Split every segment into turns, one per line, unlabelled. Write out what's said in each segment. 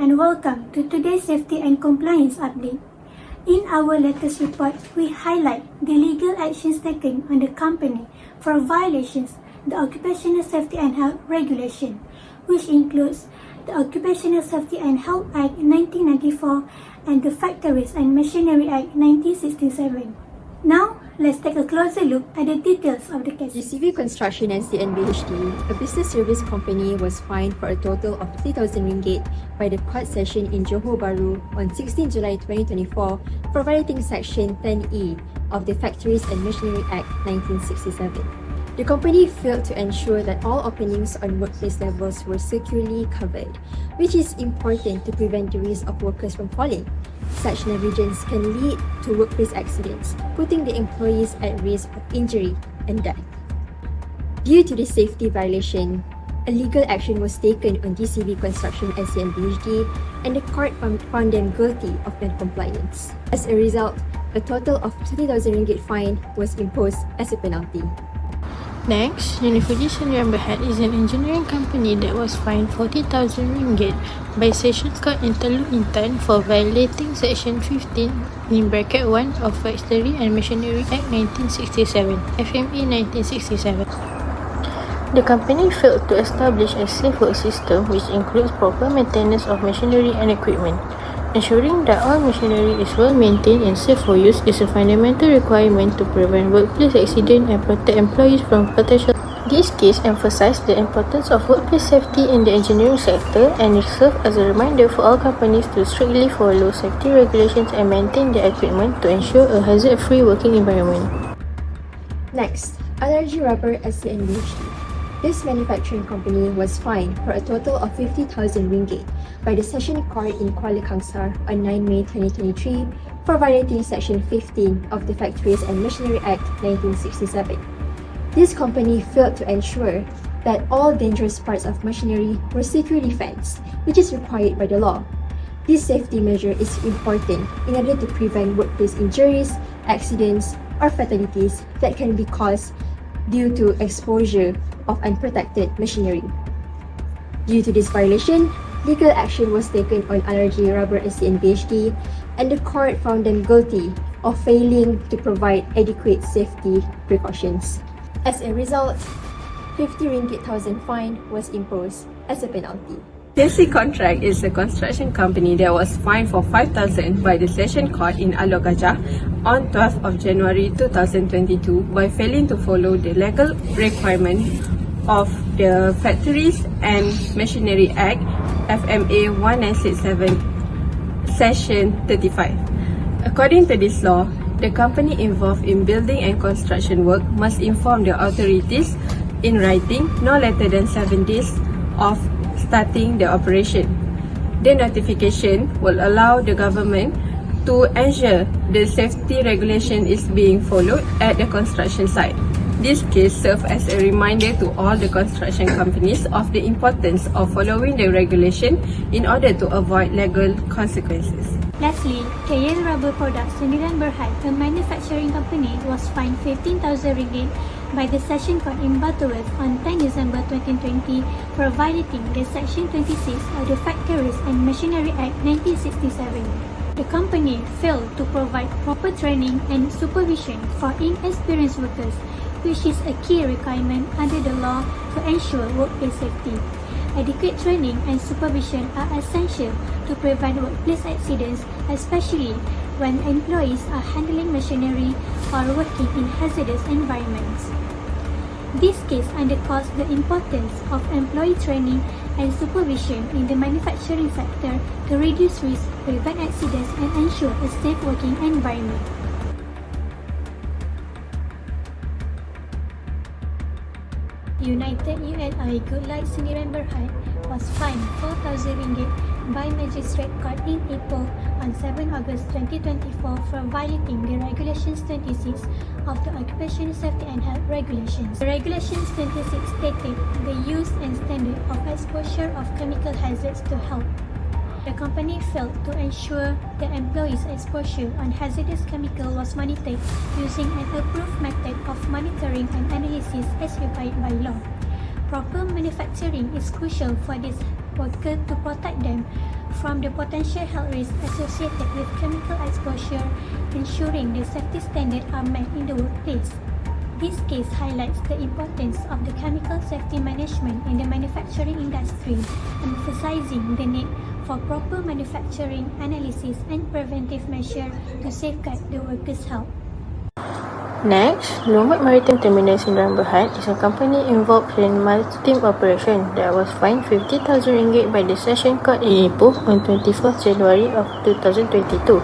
and welcome to today's Safety and Compliance Update. In our latest report, we highlight the legal actions taken on the company for violations the Occupational Safety and Health Regulation, which includes the Occupational Safety and Health Act 1994 and the Factories and Machinery Act 1967. Now, let's take a closer look at the details of the case.
GCV Construction and CNBHD, a business service company, was fined for a total of 3,000 ringgit by the court session in Johor Bahru on 16 July 2024 for violating Section 10E of the Factories and Machinery Act 1967. The company failed to ensure that all openings on workplace levels were securely covered, which is important to prevent the risk of workers from falling. Such negligence can lead to workplace accidents, putting the employees at risk of injury and death. Due to this safety violation, a legal action was taken on GCV Construction and CNBHD, and the court found them guilty of non-compliance. As a result, a total of 30,000 ringgit fine was imposed as a penalty.
Next, Unifuji Sdn Bhd is an engineering company that was fined 40,000 ringgit by Sessions Court Interlude Intan for violating Section 15 (1) of Factory and Machinery Act 1967, FMA 1967. The company failed to establish a safe work system which includes proper maintenance of machinery and equipment. Ensuring that all machinery is well maintained and safe for use is a fundamental requirement to prevent workplace accidents and protect employees from potential. This case emphasized the importance of workplace safety in the engineering sector and it served as a reminder for all companies to strictly follow safety regulations and maintain their equipment to ensure a hazard-free working environment.
Next, Allergy Rubber SCNBHD. This manufacturing company was fined for a total of 50,000 ringgit by the Session Court in Kuala Kangsar on 9 May 2023 for violating Section 15 of the Factories and Machinery Act 1967. This company failed to ensure that all dangerous parts of machinery were securely fenced, which is required by the law. This safety measure is important in order to prevent workplace injuries, accidents, or fatalities that can be caused due to exposure of unprotected machinery. Due to this violation, legal action was taken on Allergy Rubber SCNBHD and the court found them guilty of failing to provide adequate safety precautions. As a result, 50 ringgit thousand fine was imposed as a penalty.
KC Contract is a construction company that was fined for 5,000 by the Session Court in Alor Gajah on 12th of January 2022 by failing to follow the legal requirement of the Factories and Machinery Act FMA 1967 Section 35. According to this law, the company involved in building and construction work must inform the authorities in writing no later than 7 days of starting the operation. The notification will allow the government to ensure the safety regulation is being followed at the construction site. This case serves as a reminder to all the construction companies of the importance of following the regulation in order to avoid legal consequences.
Lastly, KL Rubber Products Sdn Bhd, a manufacturing company, was fined 15,000 ringgit by the Session Court in Butterworth on 10 December 2020 for violating the Section 26 of the Factories and Machinery Act 1967. The company failed to provide proper training and supervision for inexperienced workers, which is a key requirement under the law to ensure workplace safety. Adequate training and supervision are essential to prevent workplace accidents, especially when employees are handling machinery or working in hazardous environments. This case underscores the importance of employee training and supervision in the manufacturing sector to reduce risk, prevent accidents, and ensure a safe working environment. United UNI Goodlight Sdn Bhd was fined 4,000 ringgit by Magistrate Court in Ipoh on 7 August 2024 for violating the Regulations 26 of the Occupational Safety and Health Regulations. The Regulations 26 stated the use and standard of exposure of chemical hazards to health. The company failed to ensure the employees' exposure on hazardous chemical was monitored using an approved method of monitoring and analysis as required by law. Proper manufacturing is crucial for these workers to protect them from the potential health risks associated with chemical exposure, ensuring the safety standards are met in the workplace. This case highlights the importance of the chemical safety management in the manufacturing industry, emphasizing the need for proper manufacturing analysis and preventive measures to safeguard the workers' health.
Next, Lombard Maritime Terminals in Berhad is a company involved in maritime operation that was fined RM50,000 by the Session Court in Ipoh on 24th January of 2022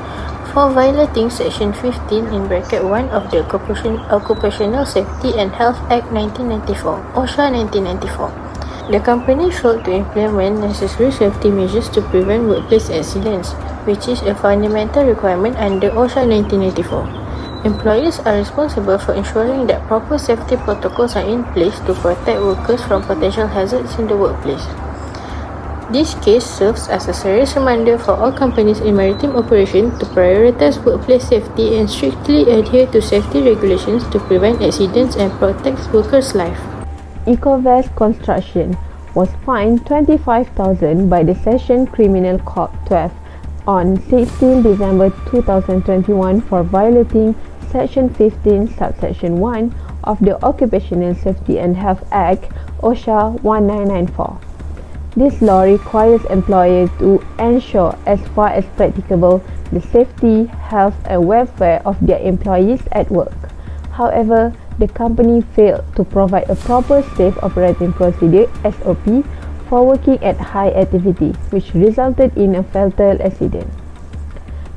for violating Section 15 (1) of the Occupational Safety and Health Act 1994, Osha 1994. The company failed to implement necessary safety measures to prevent workplace accidents, which is a fundamental requirement under Osha 1994. Employers are responsible for ensuring that proper safety protocols are in place to protect workers from potential hazards in the workplace. This case serves as a serious reminder for all companies in maritime operation to prioritize workplace safety and strictly adhere to safety regulations to prevent accidents and protect workers' lives.
Ecovest Construction was fined $25,000 by the Session Criminal Court 12 on 16 December 2021 for violating Section 15, Subsection 1 of the Occupational Safety and Health Act, OSHA 1994. This law requires employers to ensure as far as practicable the safety, health and welfare of their employees at work. However, the company failed to provide a proper safe operating procedure (SOP) for working at high activity, which resulted in a fatal accident.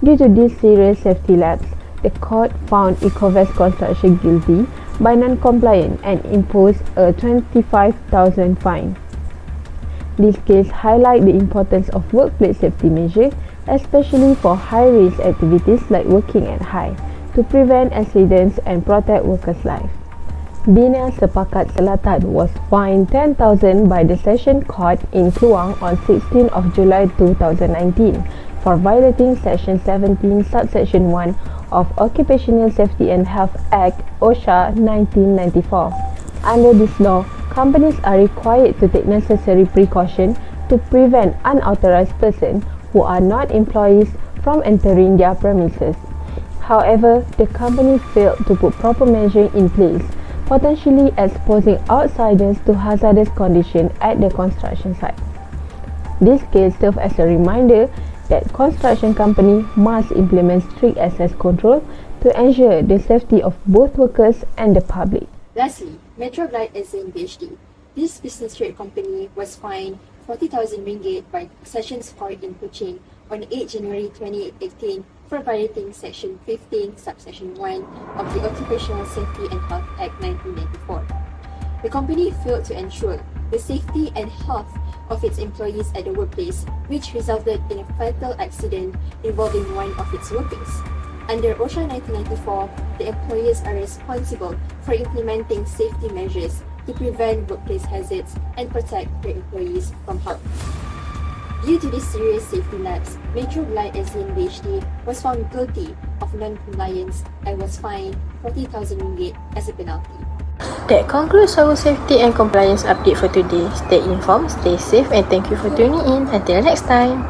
Due to this serious safety lapse, the court found Ecovest Construction guilty by non-compliance and imposed a $25,000 fine. This case highlights the importance of workplace safety measures, especially for high-risk activities like working at high, to prevent accidents and protect workers' lives. Bina Sepakat Selatan was fined $10,000 by the Session Court in Kluang on 16 July 2019 for violating Section 17, Subsection 1 of Occupational Safety and Health Act, OSHA 1994. Under this law, companies are required to take necessary precautions to prevent unauthorized persons who are not employees from entering their premises. However, the company failed to put proper measures in place, potentially exposing outsiders to hazardous conditions at the construction site. This case serves as a reminder that construction companies must implement strict access control to ensure the safety of both workers and the public.
Lastly, Metroglide SN PhD. This business trade company was fined RM40,000 by Sessions Court in Kuching on 8 January 2018 for violating Section 15, Subsection 1 of the Occupational Safety and Health Act 1994. The company failed to ensure the safety and health of its employees at the workplace, which resulted in a fatal accident involving one of its workers. Under OSHA 1994, the employers are responsible for implementing safety measures to prevent workplace hazards and protect their employees from harm. Due to this serious safety lapse, Metroglide SN PhD was found guilty of non-compliance and was fined RM40,000 as a penalty.
That concludes our safety and compliance update for today. Stay informed, stay safe and thank you for tuning in. Until next time.